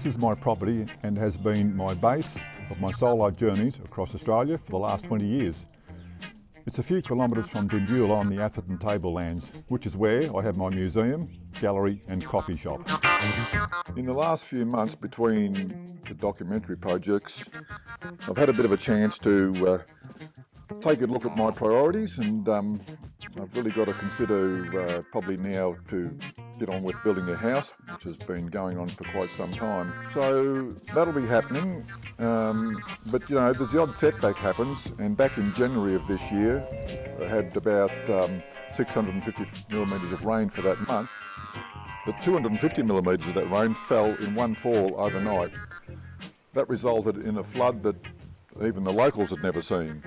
is my property and has been my base of my solo journeys across Australia for the last 20 years. It's a few kilometres from Dimbula on the Atherton Tablelands, which is where I have my museum, gallery and coffee shop. In the last few months between the documentary projects, I've had a bit of a chance to take a look at my priorities, and I've really got to consider probably now to get on with building a house, which has been going on for quite some time. So that'll be happening, but you know, there's the odd setback happens, and back in January of this year I had about 650 millimetres of rain for that month. But 250 millimetres of that rain fell in one fall overnight. That resulted in a flood that even the locals had never seen.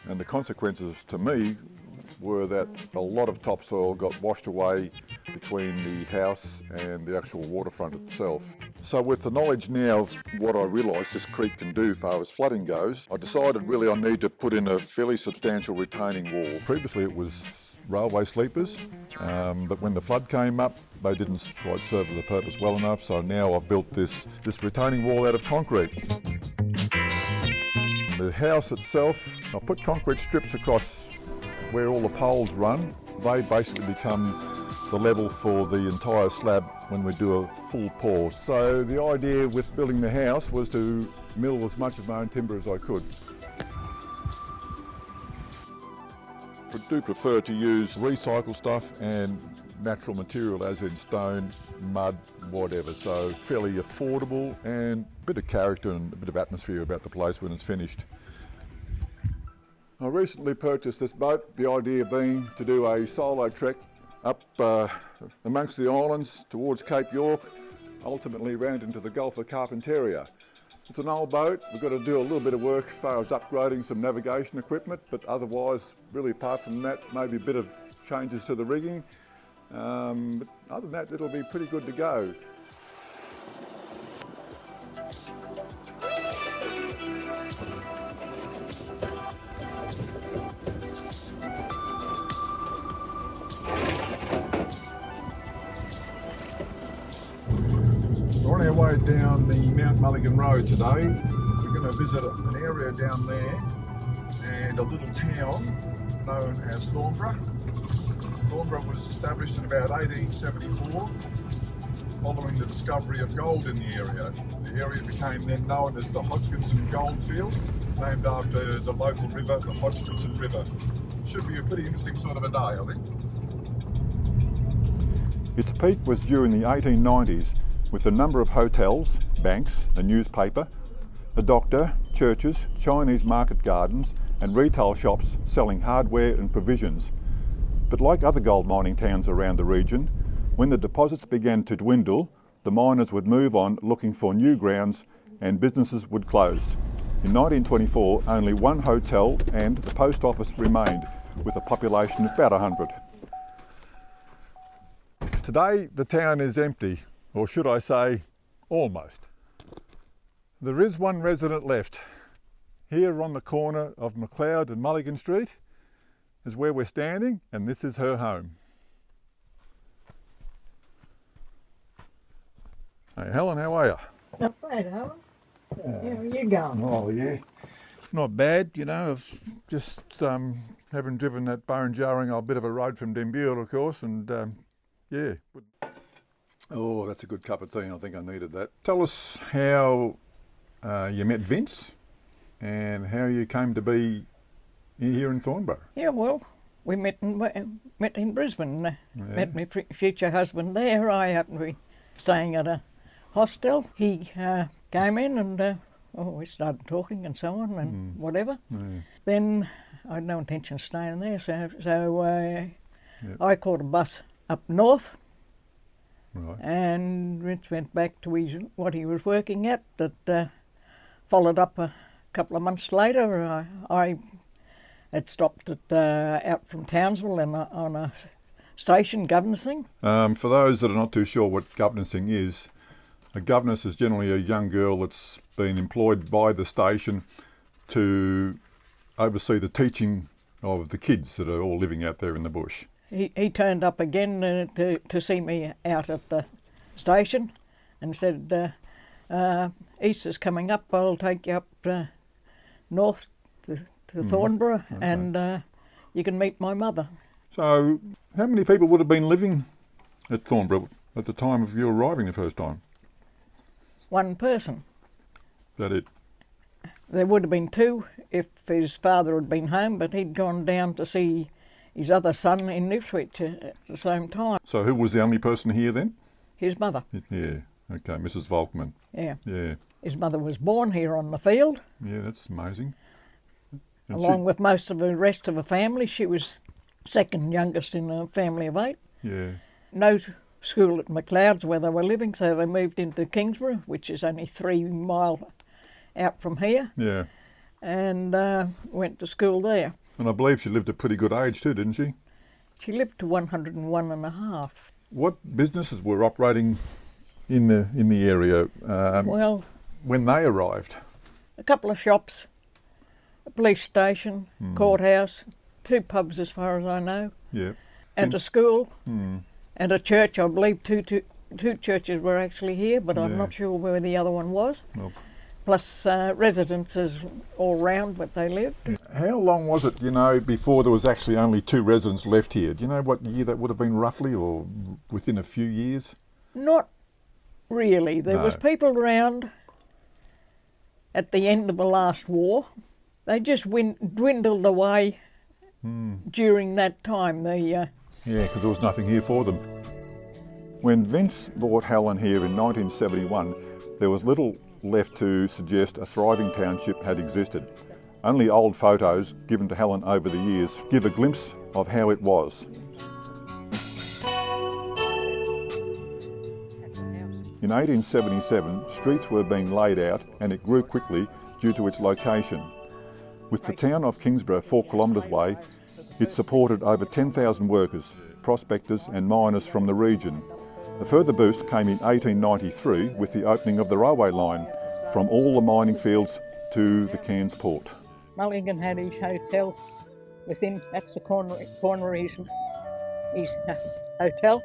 And the consequences to me were that a lot of topsoil got washed away between the house and the actual waterfront itself. So with the knowledge now of what I realised this creek can do as far as flooding goes, I decided really I need to put in a fairly substantial retaining wall. Previously it was railway sleepers, but when the flood came up they didn't quite serve the purpose well enough, so now I've built this retaining wall out of concrete. The house itself, I put concrete strips across where all the poles run. They basically become the level for the entire slab when we do a full pour. So the idea with building the house was to mill as much of my own timber as I could. I do prefer to use recycled stuff and natural material, as in stone, mud, whatever. So fairly affordable and a bit of character and a bit of atmosphere about the place when it's finished. I recently purchased this boat, the idea being to do a solo trek up amongst the islands towards Cape York, ultimately round into the Gulf of Carpentaria. It's an old boat. We've got to do a little bit of work as far as upgrading some navigation equipment, but otherwise, really apart from that, maybe a bit of changes to the rigging. But other than that, it'll be pretty good to go. We're on our way down the Mount Mulligan Road today. We're going to visit an area down there and a little town known as Thornborough. Thornborough was established in about 1874 following the discovery of gold in the area. The area became then known as the Hodgkinson Goldfield, named after the local river, the Hodgkinson River. Should be a pretty interesting sort of a day, I think. Its peak was during the 1890s, with a number of hotels, banks, a newspaper, a doctor, churches, Chinese market gardens and retail shops selling hardware and provisions. But like other gold mining towns around the region, when the deposits began to dwindle, the miners would move on looking for new grounds and businesses would close. In 1924, only one hotel and the post office remained, with a population of about 100. Today, the town is empty, or should I say, almost. There is one resident left. Here on the corner of McLeod and Mulligan Street is where we're standing, and this is her home. Hey Helen, how are you? Not bad, Owen. How are you going? Oh yeah, not bad. You know, I've just having driven that bone jarring old bit of a road from Dimbula, of course, and yeah. Oh, that's a good cup of tea, and I think I needed that. Tell us how you met Vince and how you came to be here in Thornborough. Yeah, well, we met in Brisbane. Met my future husband there. I happened to be staying at a hostel. He came in and we started talking and so on and whatever. Then I had no intention of staying there, so I caught a bus up north. Right. And Vince went back to what he was working at. That followed up a couple of months later. I had stopped at out from Townsville and on a station, governessing. For those that are not too sure what governessing is, a governess is generally a young girl that's been employed by the station to oversee the teaching of the kids that are all living out there in the bush. He turned up again to see me out at the station and said, Easter's coming up, I'll take you up north to Thornborough, okay. and you can meet my mother. So, how many people would have been living at Thornborough at the time of you arriving the first time? One person. Is that it? There would have been two if his father had been home, but he'd gone down to see his other son in Ipswich at the same time. So who was the only person here then? His mother. Yeah, okay, Mrs. Volkman. Yeah. Yeah, His mother was born here on the field, yeah, that's amazing. And along with most of the rest of the family. She was second youngest in a family of 8. Yeah, No school at McLeod's where they were living, so they moved into Kingsborough, which is only 3 miles out from here, yeah. and went to school there. And I believe she lived a pretty good age too, didn't she? She lived to 101 and a half. What businesses were operating in the area Well, when they arrived? a couple of shops, a police station, courthouse, 2 pubs as far as I know, Yeah. and a school, Mm. and a church. I believe two churches were actually here, but I'm Yeah. not sure where the other one was. Well, Plus residences all round where they lived. how long was it, before there was actually only 2 residents left here? Do you know what year that would have been roughly, or within a few years? Not really. There No. was people around at the end of the last war. They just dwindled away during that time. Yeah, because there was nothing here for them. When Vince bought Helen here in 1971, there was little left to suggest a thriving township had existed. Only old photos given to Helen over the years give a glimpse of how it was. In 1877, streets were being laid out and it grew quickly due to its location. With the town of Kingsborough 4 kilometres away, it supported over 10,000 workers, prospectors and miners from the region. A further boost came in 1893 with the opening of the railway line from all the mining fields to the Cairns port. Mulligan had his hotel within, that's the corner of his hotel.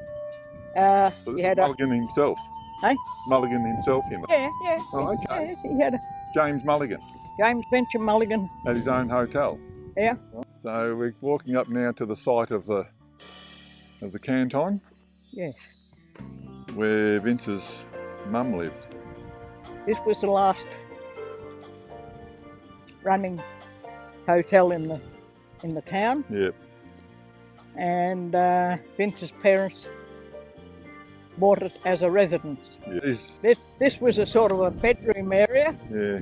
He had Mulligan himself? Hey? Mulligan himself, you know? Yeah. Oh, okay. Yeah, he had James Mulligan James Venture Mulligan. at his own hotel. Yeah. So we're walking up now to the site of the canton Yes. where Vince's mum lived. This was the last running hotel in the town, Yep. and Vince's parents bought it as a residence. Yeah. This was a sort of a bedroom area Yeah.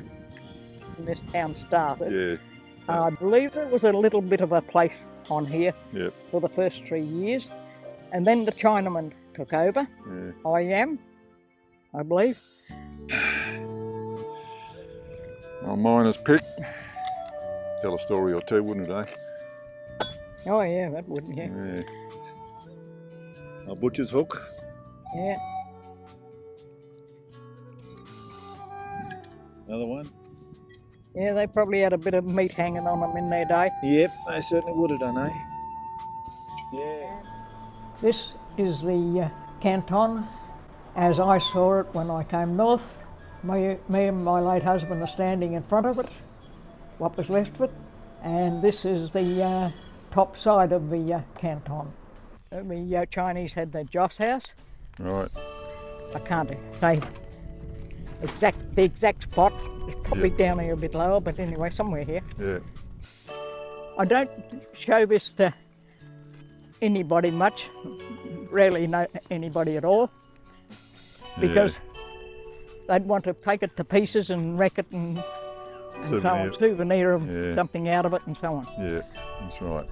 when this town started. Yeah. I believe there was a little bit of a place on here Yep. for the first 3 years, and then the Chinaman took over. Yeah. I believe. Well, miner's pick. Tell a story or two, wouldn't it, eh? Oh yeah, that wouldn't, yeah. A butcher's hook. Yeah. Another one. Yeah, they probably had a bit of meat hanging on them in their day. Yep, they certainly would have done, eh? Yeah. This is the canton as I saw it when I came north. Me and my late husband are standing in front of it, what was left of it, and this is the top side of the canton. The Chinese had the Joss house. Right. I can't say the exact spot. It's probably down here a bit lower, but anyway, somewhere here. Yeah. I don't show this to anybody much, rarely know anybody at all, because they'd want to take it to pieces and wreck it and so on, souvenir of something out of it and so on. Yeah, that's right.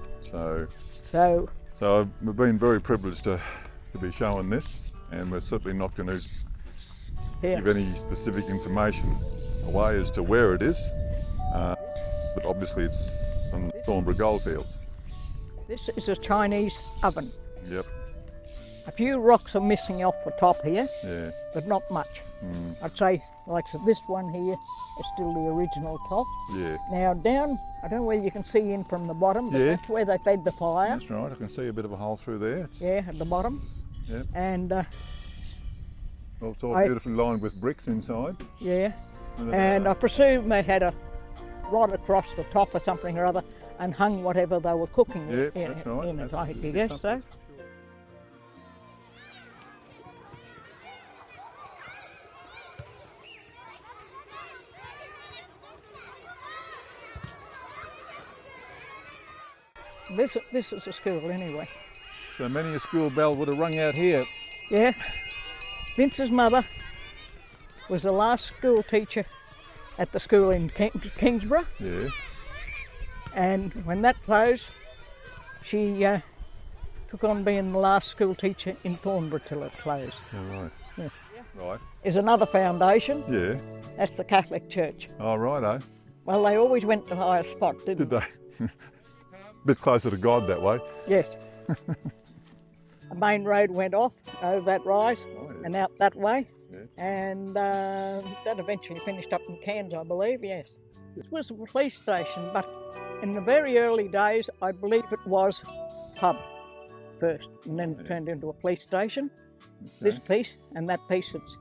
So we've been very privileged to be showing this, and we're certainly not going to give any specific information away as to where it is, but obviously it's on the Thornborough goldfields. this is a Chinese oven. Yep. A few rocks are missing off the top here, Yeah. but not much. I'd say, like this one here is still the original top. Yeah. Now down, I don't know whether you can see in from the bottom, but that's where they fed the fire. That's right. I can see a bit of a hole through there. Yeah, at the bottom. Yep. And Well, it's all I- beautifully lined with bricks inside. Yeah. And, And I presume they had a rod across the top or something or other and hung whatever they were cooking yeah, in, that's right. in it, That's I guess so. something. This is a school anyway. So many a school bell would have rung out here. Yeah. Vince's mother was the last school teacher at the school in Kingsborough, Yeah. and when that closed, she took on being the last school teacher in Thornborough till it closed. Oh, right. Yeah. Right. Is another foundation, Yeah. that's the Catholic Church. Oh, righto. Well, they always went to the highest spot, didn't Did they? Bit closer to God that way. Yes. The main road went off over that rise Oh, yeah. and out that way, Yeah. and that eventually finished up in Cairns, I believe, yes. It was a police station, but in the very early days, I believe it was pub first, and then it turned into a police station. This piece and that piece that's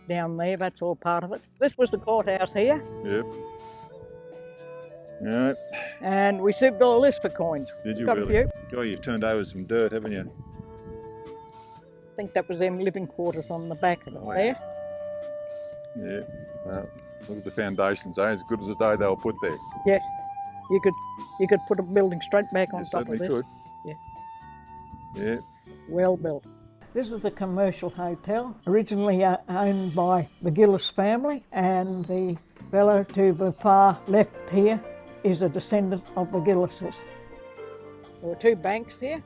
down there, that's all part of it. This was the courthouse here, Yep. Right. and we sieved all this for coins. Did you Got really? a few. Oh, you've turned over some dirt, haven't you? I think that was them living quarters on the back of it Oh, there. Yeah. Well, look at the foundations, eh? As good as the day they were put there. Yes, you could put a building straight back on You top of certainly this. could. Yeah. Yeah. Well built. This is a commercial hotel, originally owned by the Gillis family, and the fellow to the far left here is a descendant of the Gillises. There were two banks here,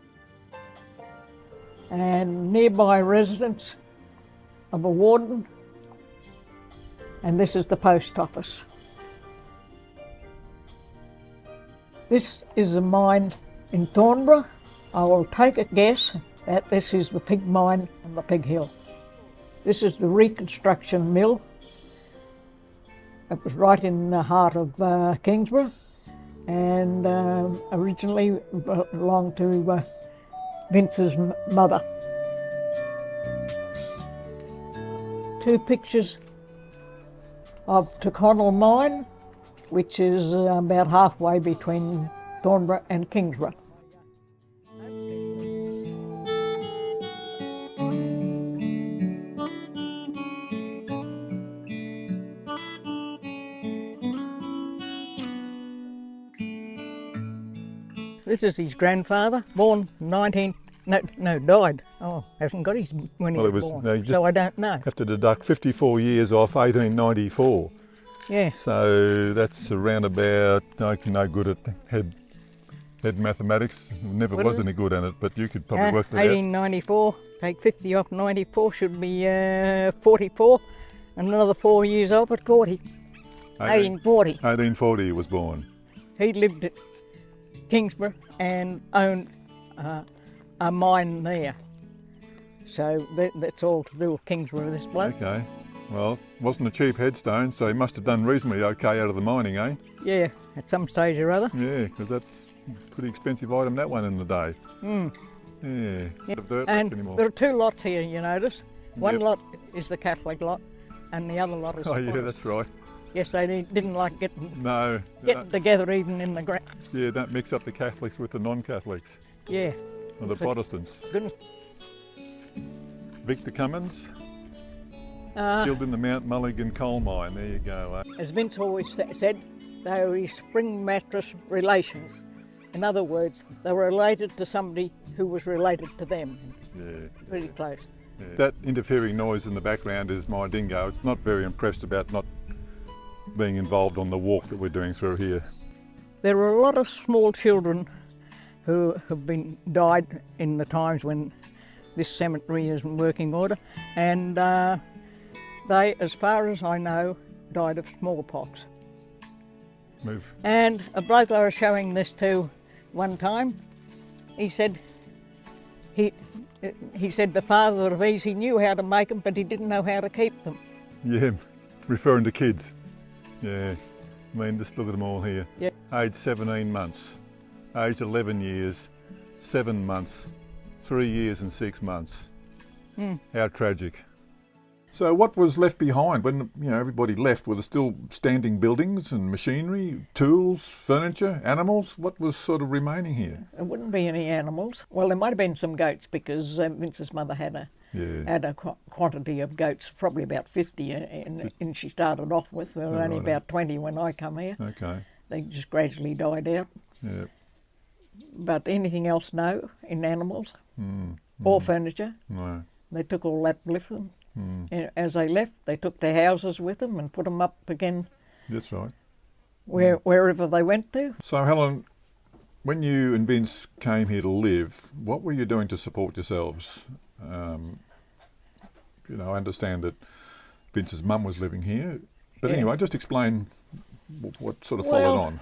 and nearby residence of a warden, and this is the post office. This is a mine in Thornborough. I will take a guess that this is the pig mine on the Pig Hill. This is the reconstruction mill. It was right in the heart of Kingsborough, and originally belonged to Vince's mother. Two pictures of Taconnell Mine, which is about halfway between Thornborough and Kingsborough. This is his grandfather, born died. Oh, hasn't got his when he Well, was born, no, you just so I don't know. have to deduct 54 years off 1894. Yes, So that's around about, no good at head mathematics. Never What was is it? any good at it, but you could probably work that out. 1894, take 50 off 94 should be 44, and another 4 years off at 40. 1840. 1840 he was born. He lived at Kingsborough and owned a mine there. So that's all to do with Kingsborough, this bloke. Okay. Well, wasn't a cheap headstone, so he must have done reasonably okay out of the mining, eh? Yeah, at some stage or other. Yeah, because that's a pretty expensive item, that one in the day. Mm. Yeah. Yeah. Not dirt And left anymore. there are two lots here, you notice. One Yep. lot is the Catholic lot, and the other lot is Oh the yeah, Protestant. that's right. Yes, they didn't like getting No, together even in the yeah, don't mix up the Catholics with the non-Catholics yeah. or the So- Protestants. Goodness. Victor Cummins, Uh, killed in the Mount Mulligan coal mine. There you go. as Vince always said, they were his spring mattress relations. In other words, they were related to somebody who was related to them. Yeah. Pretty close. Yeah. That interfering noise in the background is my dingo. It's not very impressed about not being involved on the walk that we're doing through here. There are a lot of small children who have died in the times when this cemetery is in working order, and they, as far as I know, died of smallpox. Move. And a bloke I was showing this to one time, he said the father of these, he knew how to make them, but he didn't know how to keep them. Yeah, referring to kids. Yeah, I mean, just look at them all here. Yeah. Age 17 months, age 11 years, 7 months, 3 years and 6 months. Mm. How tragic. So what was left behind when everybody left? Were there still standing buildings and machinery, tools, furniture, animals? What was sort of remaining here? There wouldn't be any animals. Well, there might have been some goats because Vince's mother had a quantity of goats, probably about 50, and she started off with. There were only about 20 when I come here. Okay. They just gradually died out. Yeah. But anything else, no, in animals or furniture. No. They took all that with them. And as they left, they took their houses with them and put them up again. That's right. Wherever they went to. So Helen, when you and Vince came here to live, what were you doing to support yourselves? I understand that Vince's mum was living here, but anyway, just explain what sort of followed on.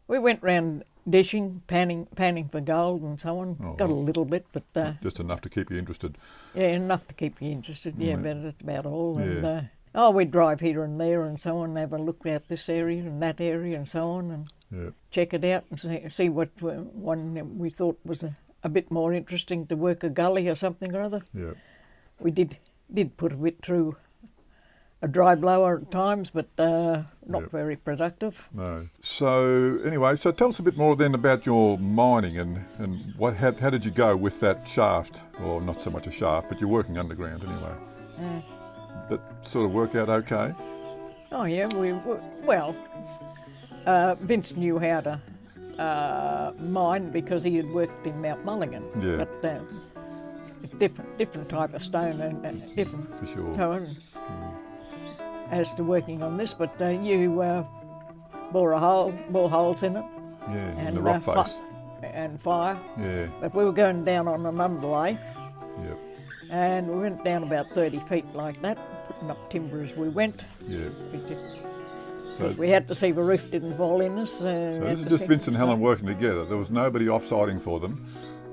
We went round dishing, panning for gold and so on. Oh. Got a little bit, but... just enough to keep you interested. Yeah, enough to keep you interested, but that's about all. Yeah. And we'd drive here and there and so on, have a look at this area and that area and so on, and check it out and see what one we thought was a bit more interesting to work a gully or something or other. Yeah. We did put a bit through a dry blower at times, but not very productive. No. So anyway, so tell us a bit more then about your mining and how did you go with that shaft? Or not so much a shaft, but you're working underground anyway. That sort of work out okay? Oh yeah, Vince knew how to mine because he had worked in Mount Mulligan. Yeah. But different type of stone and different For sure. tone as to working on this. But you bore holes in it. Yeah, and in the rock face. And fire. Yeah. But we were going down on an underlay. Yep. And we went down about 30 feet like that, putting up timber as we went. Yeah. Because we had to see the roof didn't fall in us. So this is just Vince and Helen working together. There was nobody offsiding for them.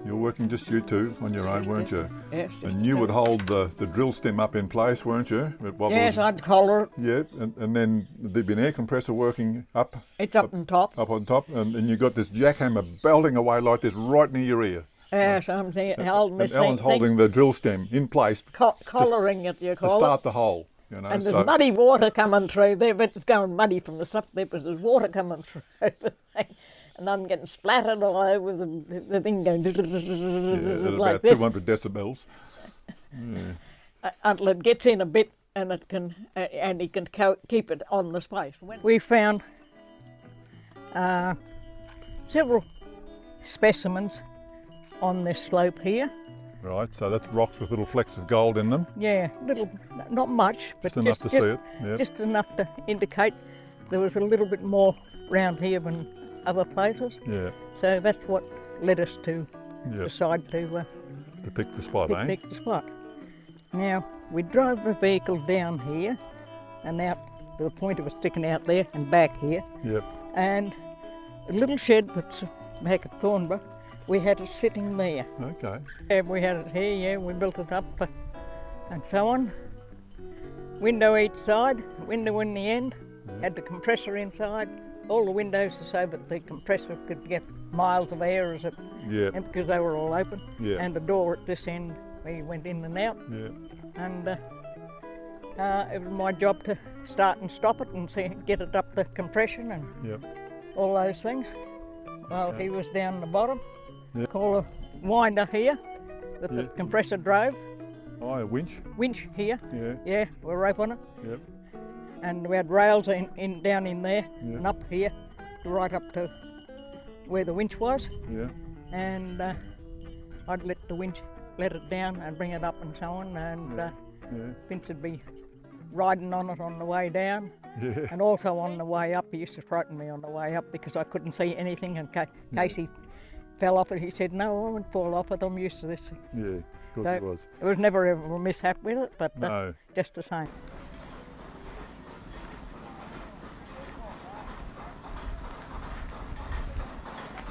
You were working just you two on your own, weren't you? Yes. And you would hold the drill stem up in place, weren't you? Yes, I'd collar it. Yeah, and then there'd be an air compressor working up. It's up on top. Up on top, and you got this jackhammer belting away like this right near your ear. Yes, I'm holding this and Ellen's holding the drill stem in place. Collaring it, you call it. To start the hole. And there's muddy water coming through there, but it's going muddy from the stuff there, but there's water coming through the thing. And I'm getting splattered all over the thing going at like about this. 200 decibels. Yeah. Until it gets in a bit and it can, and you can keep it on the space. We found several specimens on this slope here. Right, so that's rocks with little flecks of gold in them. Yeah, not much, but just enough to see it. Yep. Just enough to indicate there was a little bit more round here than other places. Yeah. So that's what led us to decide to pick the spot, pick the spot. Now we drove the vehicle down here and out to the point it was sticking out there and back here. Yep. And a little shed that's back at Thornborough, we had it sitting there. Okay. Yeah, we had it here, we built it up and so on. Window each side, window in the end, had the compressor inside, all the windows so that the compressor could get miles of air as it, and because they were all open, and the door at this end where you went in and out. Yeah. And it was my job to start and stop it and get it up the compression and all those things. Well, he was down the bottom. Call a winder here that the compressor drove. Oh, a winch? Winch here. Yeah. Yeah, with a rope on it. Yep. And we had rails down in there and up here, right up to where the winch was. Yeah. And I'd let the winch let it down and bring it up and so on. And Vince would be riding on it on the way down. Yeah. And also on the way up. He used to frighten me on the way up because I couldn't see anything in case he fell off it. He said, "No, I won't fall off it. I'm used to this." Yeah, of course it was. There was never ever a mishap with it, but just the same.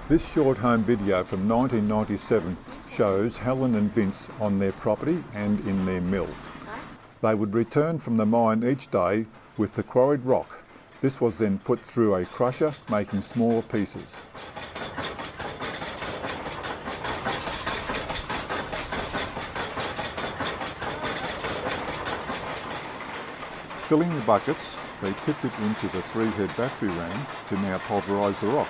This short home video from 1997 shows Helen and Vince on their property and in their mill. They would return from the mine each day with the quarried rock. This was then put through a crusher, making smaller pieces. filling the buckets, they tipped it into the 3-head battery ram to now pulverise the rock.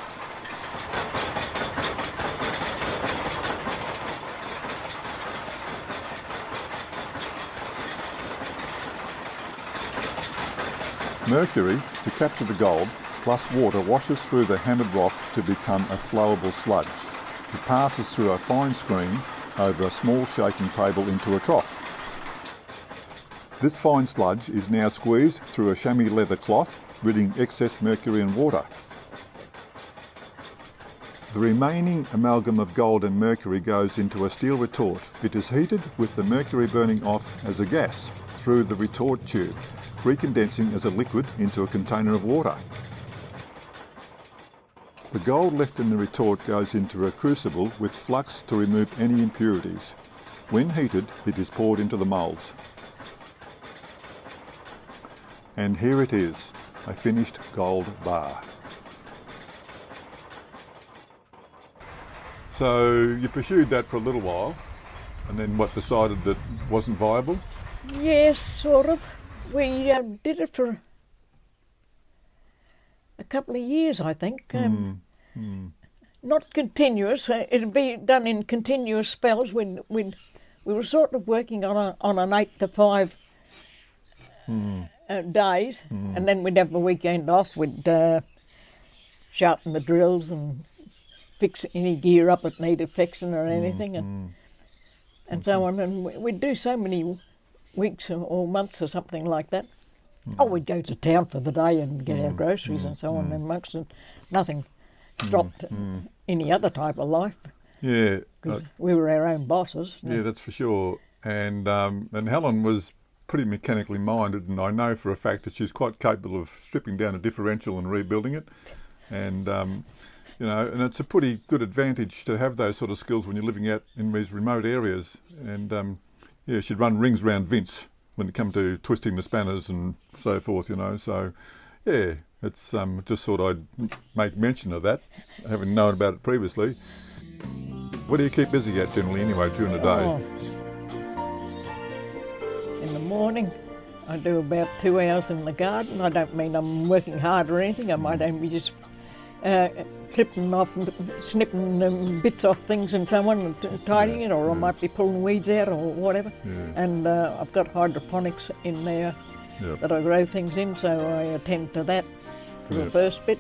Mercury, to capture the gold, plus water washes through the hammered rock to become a flowable sludge. It passes through a fine screen over a small shaking table into a trough. This fine sludge is now squeezed through a chamois leather cloth, ridding excess mercury and water. The remaining amalgam of gold and mercury goes into a steel retort. It is heated with the mercury burning off as a gas through the retort tube, recondensing as a liquid into a container of water. The gold left in the retort goes into a crucible with flux to remove any impurities. When heated, it is poured into the moulds. And here it is, a finished gold bar. So you pursued that for a little while, and then what, decided that wasn't viable? Yes, sort of. We did it for a couple of years, I think. Not continuous. It'd be done in continuous spells. We were sort of working on an 8 to 5 days, and then we'd have a weekend off. We'd sharpen the drills and fix any gear up that needed fixing or anything, and so on. And we'd do so many weeks or months or something like that. Oh, we'd go to town for the day and get our groceries and so on, and amongst it, nothing stopped any other type of life. Yeah, because we were our own bosses. Yeah, that's for sure. And Helen was pretty mechanically minded, and I know for a fact that she's quite capable of stripping down a differential and rebuilding it. And you know, and it's a pretty good advantage to have those sort of skills when you're living out in these remote areas. And yeah, she'd run rings around Vince when it come to twisting the spanners and so forth, you know. So yeah, it's just thought I'd make mention of that, having known about it previously. What do you keep busy at generally anyway during the day? In the morning, I do about 2 hours in the garden. I don't mean I'm working hard or anything. I might only be just clipping off, snipping bits off things and so on, and tidying it, or I might be pulling weeds out or whatever. Yeah. And I've got hydroponics in there that I grow things in, so I attend to that for the first bit.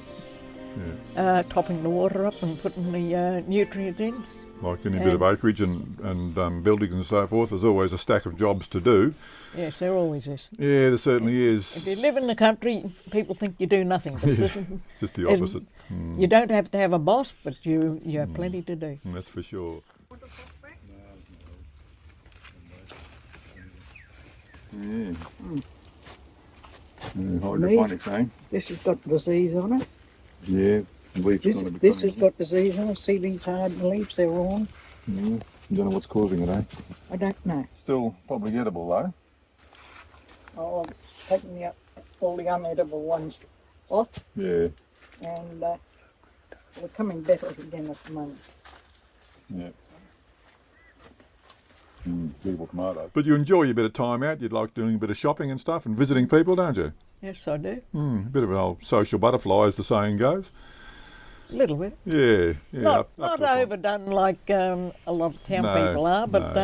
Topping the water up and putting the nutrients in. Like any bit of acreage and buildings and so forth, there's always a stack of jobs to do. Yes, there always is. Yeah, there certainly is. If you live in the country, people think you do nothing. But it's just the opposite. You don't have to have a boss, but you have plenty to do. That's for sure. Yeah. Hydroponics, eh? This has got disease on it. Yeah. This has got disease on it. Seedlings hard and leaves, they're wrong. You don't know what's causing it, eh? I don't know. Still probably edible though. Oh, I'm taking all the unedible ones off. Yeah. And we're coming better again at the moment. Yeah. Beautiful tomato. But you enjoy your bit of time out. You'd like doing a bit of shopping and stuff and visiting people, don't you? Yes, I do. A bit of an old social butterfly, as the saying goes. A little bit. Yeah. Not overdone like a lot of town people are, but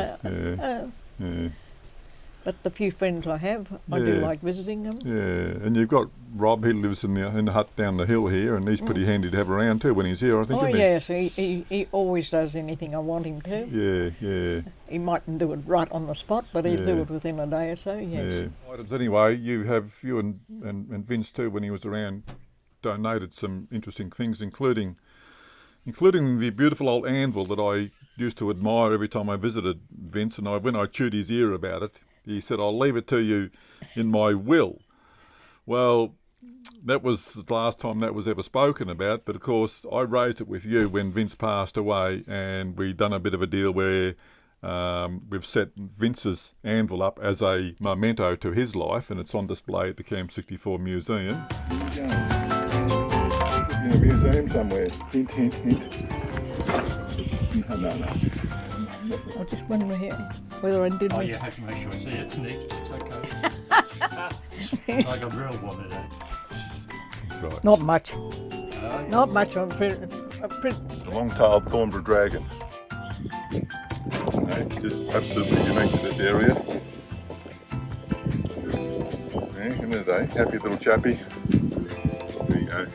but the few friends I have, I do like visiting them. Yeah, and you've got Rob. He lives in the hut down the hill here, and he's pretty handy to have around too when he's here, I think. Oh yes, he always does anything I want him to. Yeah. He mightn't do it right on the spot, but he'll do it within a day or so. Yes. Yeah. Items anyway. You and Vince too, when he was around, donated some interesting things, including the beautiful old anvil that I used to admire every time I visited Vince. And when I chewed his ear about it, he said, "I'll leave it to you in my will." Well, that was the last time that was ever spoken about, but of course I raised it with you when Vince passed away, and we done a bit of a deal where we've set Vince's anvil up as a memento to his life, and it's on display at the Camp 64 Museum. In a museum somewhere. Hint, hint, hint. No. I just wonder whether I did. Oh, you have to make sure I see it. It's neat. It's okay. It's like a real one today. That's right. Not much. Oh, Not much on print. The long-tailed Thornborough dragon. Just absolutely unique to this area. Yeah, come here today, happy little chappy. There you go.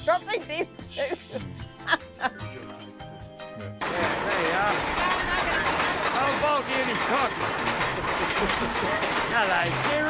Something deep. there you are. Oh, Balky and his cock. Hello, Jerry.